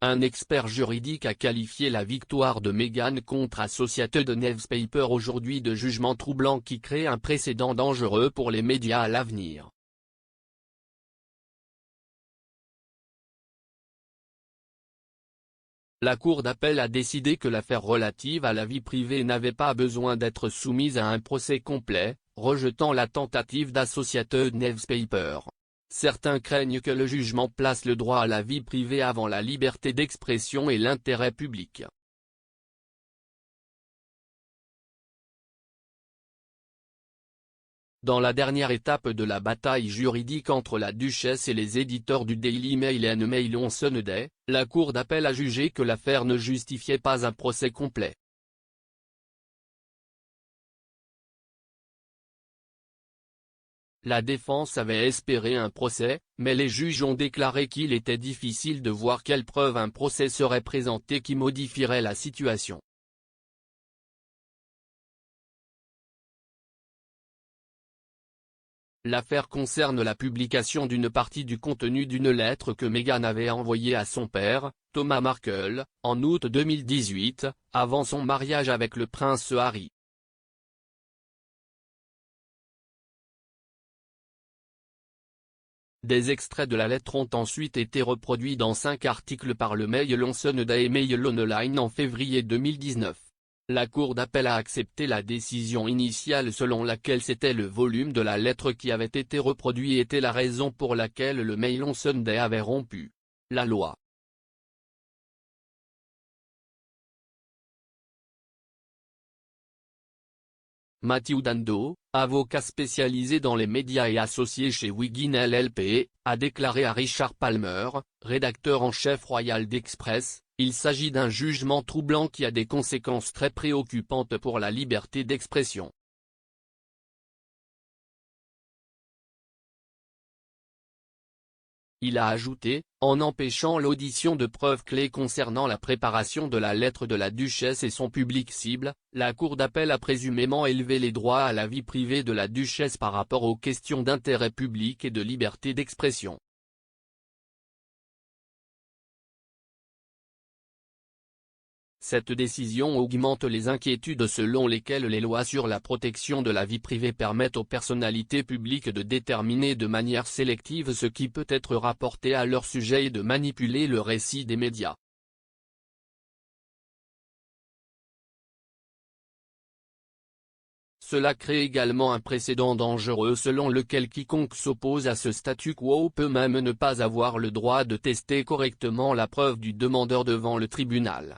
Un expert juridique a qualifié la victoire de Meghan contre Associated Newspaper aujourd'hui de jugement troublant qui crée un précédent dangereux pour les médias à l'avenir. La Cour d'appel a décidé que l'affaire relative à la vie privée n'avait pas besoin d'être soumise à un procès complet, rejetant la tentative d'Associated Newspaper. Certains craignent que le jugement place le droit à la vie privée avant la liberté d'expression et l'intérêt public. Dans la dernière étape de la bataille juridique entre la duchesse et les éditeurs du Daily Mail et Mail on Sunday, la Cour d'appel a jugé que l'affaire ne justifiait pas un procès complet. La défense avait espéré un procès, mais les juges ont déclaré qu'il était difficile de voir quelle preuve un procès serait présenté qui modifierait la situation. L'affaire concerne la publication d'une partie du contenu d'une lettre que Meghan avait envoyée à son père, Thomas Markle, en août 2018, avant son mariage avec le prince Harry. Des extraits de la lettre ont ensuite été reproduits dans 5 articles par le Mail on Sunday et Mail Online en février 2019. La Cour d'appel a accepté la décision initiale selon laquelle c'était le volume de la lettre qui avait été reproduit et était la raison pour laquelle le Mail on Sunday avait rompu la loi. Matthew Dando, avocat spécialisé dans les médias et associé chez Wiggin LLP, a déclaré à Richard Palmer, rédacteur en chef royal d'Express, « Il s'agit d'un jugement troublant qui a des conséquences très préoccupantes pour la liberté d'expression. » Il a ajouté, en empêchant l'audition de preuves clés concernant la préparation de la lettre de la duchesse et son public cible, la Cour d'appel a présumément élevé les droits à la vie privée de la duchesse par rapport aux questions d'intérêt public et de liberté d'expression. Cette décision augmente les inquiétudes selon lesquelles les lois sur la protection de la vie privée permettent aux personnalités publiques de déterminer de manière sélective ce qui peut être rapporté à leur sujet et de manipuler le récit des médias. Cela crée également un précédent dangereux selon lequel quiconque s'oppose à ce statu quo peut même ne pas avoir le droit de tester correctement la preuve du demandeur devant le tribunal.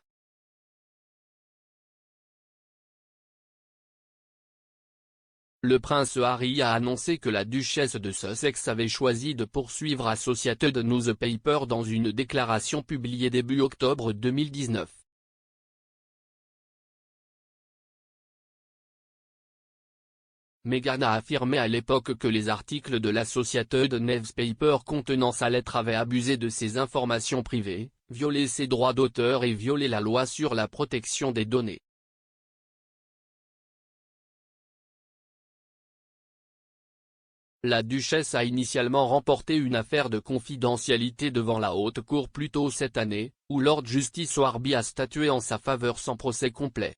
Le prince Harry a annoncé que la duchesse de Sussex avait choisi de poursuivre Associated Newspaper dans une déclaration publiée début octobre 2019. Meghan a affirmé à l'époque que les articles de l'Associated Newspaper contenant sa lettre avaient abusé de ses informations privées, violé ses droits d'auteur et violé la loi sur la protection des données. La duchesse a initialement remporté une affaire de confidentialité devant la Haute Cour plus tôt cette année, où Lord Justice Warby a statué en sa faveur sans procès complet.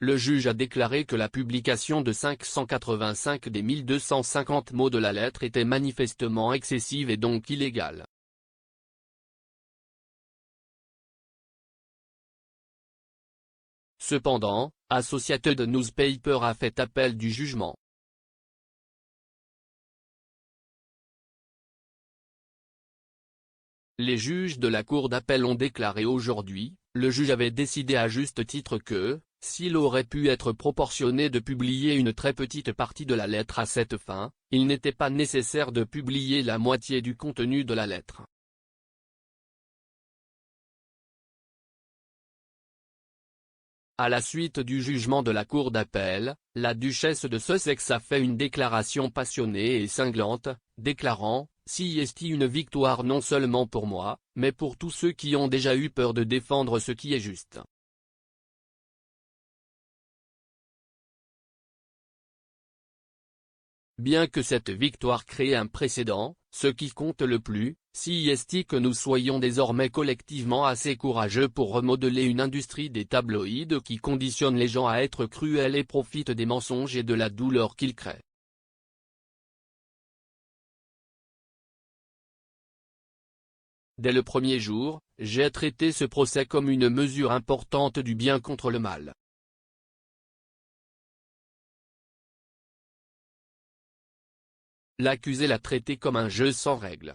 Le juge a déclaré que la publication de 585 des 1250 mots de la lettre était manifestement excessive et donc illégale. Cependant, Associated Newspaper a fait appel du jugement. Les juges de la Cour d'appel ont déclaré aujourd'hui, le juge avait décidé à juste titre que, s'il aurait pu être proportionné de publier une très petite partie de la lettre à cette fin, il n'était pas nécessaire de publier la moitié du contenu de la lettre. À la suite du jugement de la Cour d'appel, la duchesse de Sussex a fait une déclaration passionnée et cinglante, déclarant « C'est une victoire non seulement pour moi, mais pour tous ceux qui ont déjà eu peur de défendre ce qui est juste. » Bien que cette victoire crée un précédent, ce qui compte le plus, si est que nous soyons désormais collectivement assez courageux pour remodeler une industrie des tabloïds qui conditionne les gens à être cruels et profite des mensonges et de la douleur qu'ils créent. Dès le premier jour, j'ai traité ce procès comme une mesure importante du bien contre le mal. L'accusé l'a traité comme un jeu sans règles.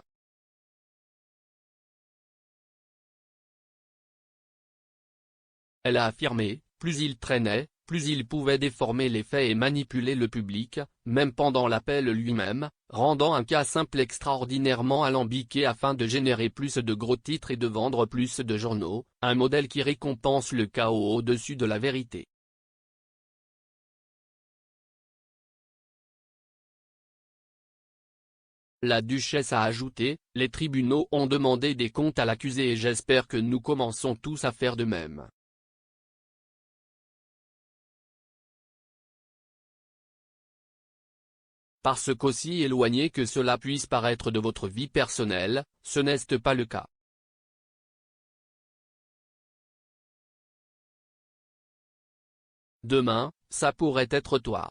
Elle a affirmé, plus il traînait, plus il pouvait déformer les faits et manipuler le public, même pendant l'appel lui-même, rendant un cas simple extraordinairement alambiqué afin de générer plus de gros titres et de vendre plus de journaux, un modèle qui récompense le chaos au-dessus de la vérité. La duchesse a ajouté, les tribunaux ont demandé des comptes à l'accusé et j'espère que nous commençons tous à faire de même. Parce qu'aussi éloigné que cela puisse paraître de votre vie personnelle, ce n'est pas le cas. Demain, ça pourrait être toi.